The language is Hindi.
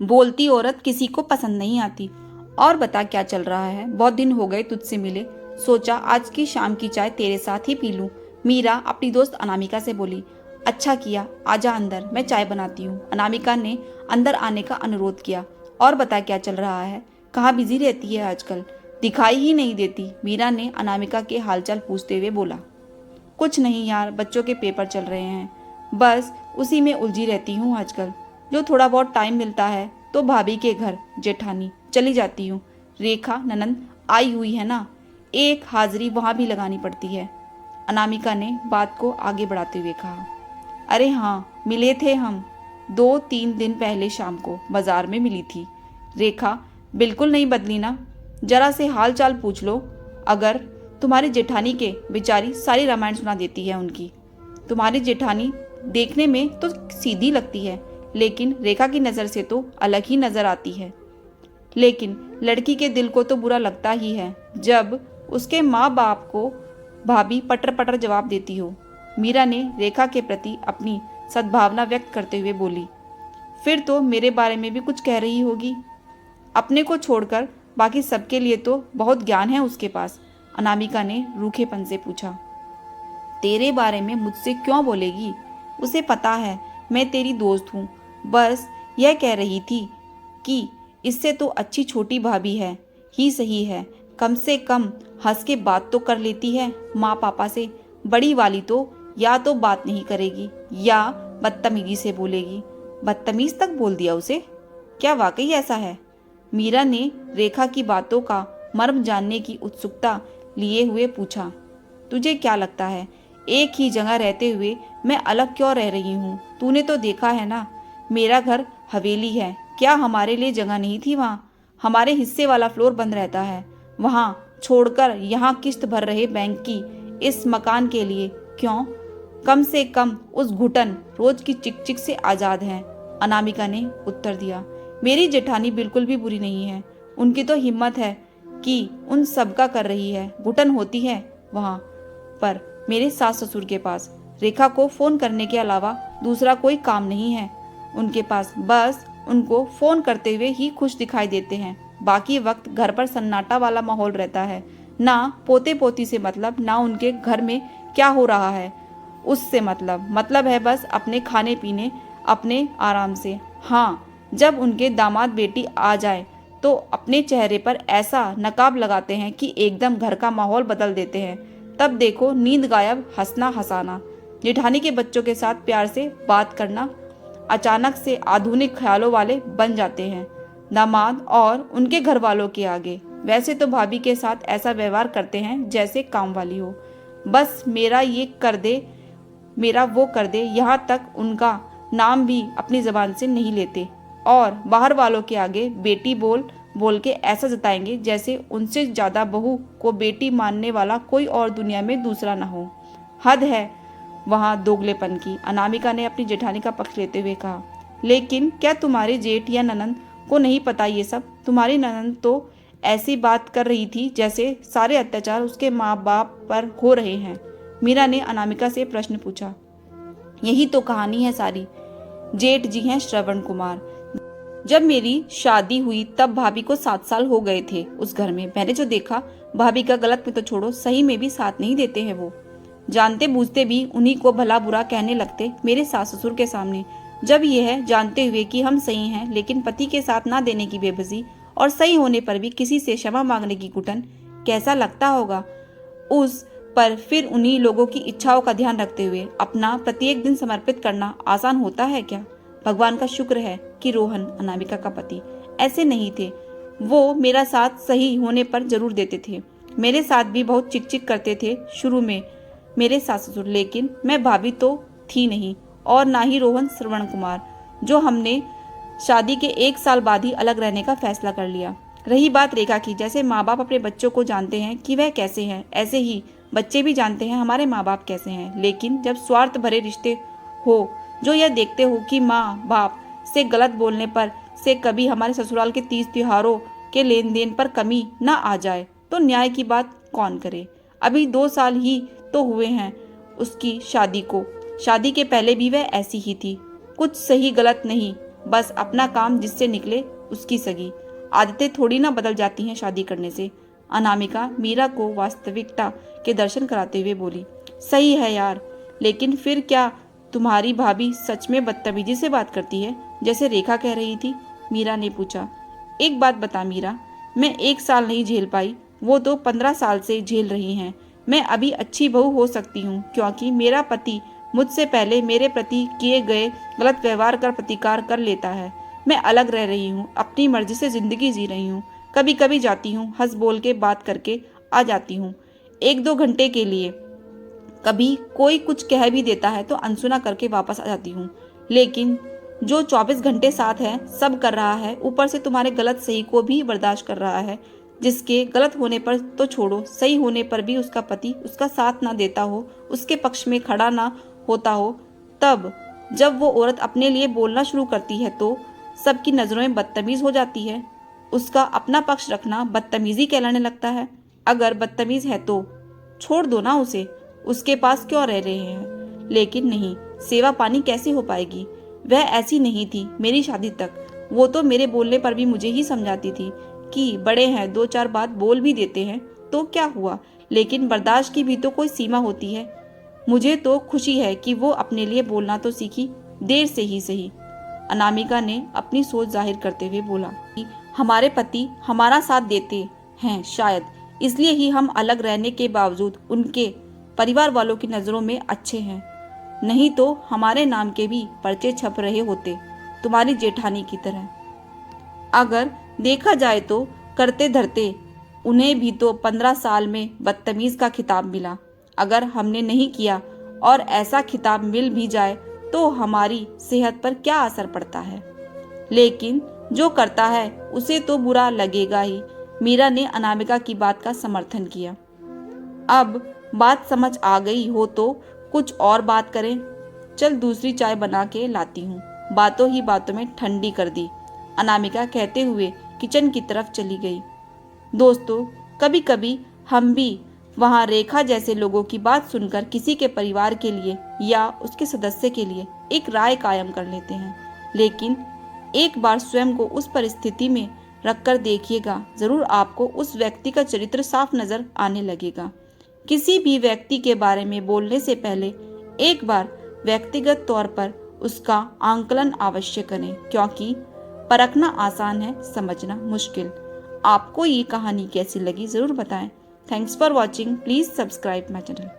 बोलती औरत किसी को पसंद नहीं आती। और बता क्या चल रहा है? बहुत दिन हो गए तुझसे मिले, सोचा आज की शाम की चाय तेरे साथ ही पी लूं। मीरा अपनी दोस्त अनामिका से बोली। अच्छा किया, आजा अंदर, मैं चाय बनाती हूँ। अनामिका ने अंदर आने का अनुरोध किया। और बता क्या चल रहा है? कहाँ बिजी रहती है आजकल? दिखाई ही नहीं देती, मीरा ने अनामिका के हालचाल पूछते हुए बोला। कुछ नहीं यार, बच्चों के पेपर चल रहे हैं, बस उसी में उलझी रहती हूँ आजकल। जो थोड़ा बहुत टाइम मिलता है तो भाभी के घर जेठानी चली जाती हूँ। रेखा ननंद आई हुई है ना, एक हाजिरी वहाँ भी लगानी पड़ती है। अनामिका ने बात को आगे बढ़ाते हुए कहा। अरे हाँ, मिले थे हम 2-3 दिन पहले शाम को बाजार में मिली थी। रेखा बिल्कुल नहीं बदली ना, जरा से हाल चाल पूछ लो। अगर तुम्हारी जेठानी के बेचारी सारी रामायण सुना देती है उनकी। तुम्हारी जेठानी देखने में तो सीधी लगती है, लेकिन रेखा की नज़र से तो अलग ही नज़र आती है। लेकिन लड़की के दिल को तो बुरा लगता ही है जब उसके माँ बाप को भाभी पटर पटर जवाब देती हो। मीरा ने रेखा के प्रति अपनी सद्भावना व्यक्त करते हुए बोली। फिर तो मेरे बारे में भी कुछ कह रही होगी। अपने को छोड़कर बाकी सबके लिए तो बहुत ज्ञान है उसके पास। अनामिका ने रूखेपन से पूछा। तेरे बारे में मुझसे क्यों बोलेगी? उसे पता है मैं तेरी दोस्त हूँ। बस यह कह रही थी कि इससे तो अच्छी छोटी भाभी है ही सही है, कम से कम हंस के बात तो कर लेती है माँ पापा से। बड़ी वाली तो या तो बात नहीं करेगी या बदतमीजी से बोलेगी। बदतमीज तक बोल दिया उसे? क्या वाकई ऐसा है? मीरा ने रेखा की बातों का मर्म जानने की उत्सुकता लिए हुए पूछा। तुझे क्या लगता है एक ही जगह रहते हुए मैं अलग क्यों रह रही हूँ? तूने तो देखा है ना, मेरा घर हवेली है, क्या हमारे लिए जगह नहीं थी वहाँ? हमारे हिस्से वाला फ्लोर बंद रहता है, वहाँ छोड़कर यहाँ किस्त भर रहे बैंक की इस मकान के लिए क्यों? कम से कम उस घुटन रोज की चिक चिक से आजाद हैं। अनामिका ने उत्तर दिया। मेरी जेठानी बिल्कुल भी बुरी नहीं है, उनकी तो हिम्मत है कि उन सबका कर रही है। घुटन होती है वहाँ पर मेरे सास ससुर के पास रेखा को फोन करने के अलावा दूसरा कोई काम नहीं है उनके पास। बस उनको फोन करते हुए ही खुश दिखाई देते हैं। बाकी वक्त घर पर सन्नाटा वाला माहौल रहता है। ना पोते पोती से मतलब, ना उनके घर में क्या हो रहा है उससे मतलब है बस अपने खाने पीने, अपने आराम से। हाँ, जब उनके दामाद बेटी आ जाए तो अपने चेहरे पर ऐसा नकाब लगाते हैं कि एकदम घर का माहौल बदल देते हैं। तब देखो नींद गायब, हंसना हंसाना। जेठानी के बच्चों के साथ प्यार से बात करना, अचानक से आधुनिक ख्यालों वाले बन जाते हैं दामाद और उनके घर वालों के आगे। वैसे तो भाभी के साथ ऐसा व्यवहार करते हैं जैसे काम वाली हो। बस मेरा ये कर दे, मेरा वो कर दे, यहाँ तक उनका नाम भी अपनी जबान से नहीं लेते। और बाहर वालों के आगे बेटी बोल बोल के ऐसा जताएंगे जैसे उनसे ज्यादा बहू को बेटी मानने वाला कोई और दुनिया में दूसरा ना हो। हद है वहाँ दोगलेपन की। अनामिका ने अपनी जेठानी का पक्ष लेते हुए कहा। लेकिन क्या तुम्हारे जेठ या ननंद को नहीं पता ये सब? तुम्हारी ननंद तो ऐसी बात कर रही थी जैसे सारे अत्याचार उसके माँ बाप पर हो रहे हैं। मीरा ने अनामिका से प्रश्न पूछा। यही तो कहानी है सारी। जेठ जी हैं श्रवण कुमार। जब मेरी शादी हुई तब भाभी को 7 साल हो गए थे उस घर में। मैंने जो देखा, भाभी का गलत में तो छोड़ो, सही में भी साथ नहीं देते हैं वो। जानते बूझते भी उन्हीं को भला बुरा कहने लगते मेरे सास ससुर के सामने। जब यह जानते हुए कि हम सही हैं लेकिन पति के साथ ना देने की बेबसी और सही होने पर भी किसी से क्षमा मांगने की घुटन, कैसा लगता होगा उस पर। फिर उन्हीं लोगों की इच्छाओं का ध्यान रखते हुए अपना प्रत्येक दिन समर्पित करना आसान होता है क्या? भगवान का शुक्र है कि रोहन, अनामिका का पति, ऐसे नहीं थे। वो मेरा साथ सही होने पर जरूर देते थे। मेरे साथ भी बहुत चिक चिक करते थे शुरू में मेरे सास ससुर, लेकिन मैं भाभी तो थी नहीं और ना ही रोहन श्रवण कुमार, जो हमने शादी के 1 साल बाद ही अलग रहने का फैसला कर लिया। रही बात रेखा की, जैसे माँ बाप अपने बच्चों को जानते हैं कि वह कैसे हैं, ऐसे ही बच्चे भी जानते हैं हमारे माँ बाप कैसे हैं। लेकिन जब स्वार्थ भरे रिश्ते हो, जो यह देखते हो कि माँ बाप से गलत बोलने पर से कभी हमारे ससुराल के 30 त्योहारों के लेन देन पर कमी न आ जाए, तो न्याय की बात कौन करे? अभी 2 साल ही तो हुए हैं उसकी शादी को। शादी के पहले भी वह ऐसी ही थी, कुछ सही गलत नहीं, बस अपना काम जिससे निकले उसकी सगी। आदतें थोड़ी ना बदल जाती हैं शादी करने से। अनामिका मीरा को वास्तविकता के दर्शन कराते हुए बोली। सही है यार, लेकिन फिर क्या तुम्हारी भाभी सच में बदतमीजी से बात करती है, जैसे रेखा कह रही थी? मीरा ने पूछा। एक बात बता मीरा, मैं 1 साल नहीं झेल पाई, वो तो 15 साल से झेल रही हैं। मैं अभी अच्छी बहू हो सकती हूँ क्योंकि मेरा पति मुझसे पहले मेरे प्रति किए गए गलत व्यवहार का प्रतिकार कर लेता है। मैं अलग रह रही हूँ, अपनी मर्जी से जिंदगी जी रही हूँ। कभी कभी जाती हूँ, हंस बोल के बात करके आ जाती हूँ, 1-2 घंटे के लिए। कभी कोई कुछ कह भी देता है तो अनसुना करके वापस आ जाती हूँ। लेकिन जो 24 घंटे साथ है, सब कर रहा है, ऊपर से तुम्हारे गलत सही को भी बर्दाश्त कर रहा है, जिसके गलत होने पर तो छोड़ो, सही होने पर भी उसका पति उसका साथ ना देता हो, उसके पक्ष में खड़ा ना होता हो, तब जब वो औरत अपने लिए बोलना शुरू करती है तो सबकी नज़रों में बदतमीज हो जाती है। उसका अपना पक्ष रखना बदतमीजी कहलाने लगता है। अगर बदतमीज है तो छोड़ दो ना उसे, उसके पास क्यों रह रहे हैं? लेकिन नहीं, सेवा पानी कैसे हो पाएगी? वह ऐसी नहीं थी मेरी शादी तक। वो तो मेरे बोलने पर भी मुझे ही समझाती थी कि बड़े हैं, 2-4 बात बोल भी देते हैं तो क्या हुआ, लेकिन बर्दाश्त की भी तो कोई सीमा होती है। मुझे तो खुशी है कि वो अपने लिए बोलना तो सीखी, देर से ही सही। अनामिका ने अपनी सोच जाहिर करते हुए बोला कि हमारे पति हमारा साथ देते हैं, शायद इसलिए ही हम अलग रहने के बावजूद उनके परिवार वालों की नज़रों में अच्छे हैं। नहीं तो हमारे नाम के भी पर्चे छप रहे होते, तुम्हारी जेठानी की तरह। अगर देखा जाए तो करते धरते उन्हें भी तो 15 साल में बदतमीज का खिताब मिला। अगर हमने नहीं किया और ऐसा खिताब मिल भी जाए तो हमारी सेहत पर क्या असर पड़ता है? लेकिन जो करता है उसे तो बुरा लगेगा ही। मीरा ने अनामिका की बात का समर्थन किया। अब बात समझ आ गई हो तो कुछ और बात करें। चल दूसरी चाय बना के लाती हूँ। बातों ही बातों में ठंडी कर दी, अनामिका कहते हुए किचन की तरफ चली गई। दोस्तों, कभी कभी हम भी वहाँ रेखा जैसे लोगों की बात सुनकर किसी के परिवार के लिए या उसके सदस्य के लिए एक राय कायम कर लेते हैं। लेकिन एक बार स्वयं को उस परिस्थिति में रखकर देखिएगा, जरूर आपको उस व्यक्ति का चरित्र साफ नजर आने लगेगा। किसी भी व्यक्ति के बारे में बोलने से पहले एक बार व्यक्तिगत तौर पर उसका आंकलन अवश्य करें, क्योंकि परखना आसान है, समझना मुश्किल। आपको ये कहानी कैसी लगी जरूर बताएं। Thanks for watching. Please subscribe my channel.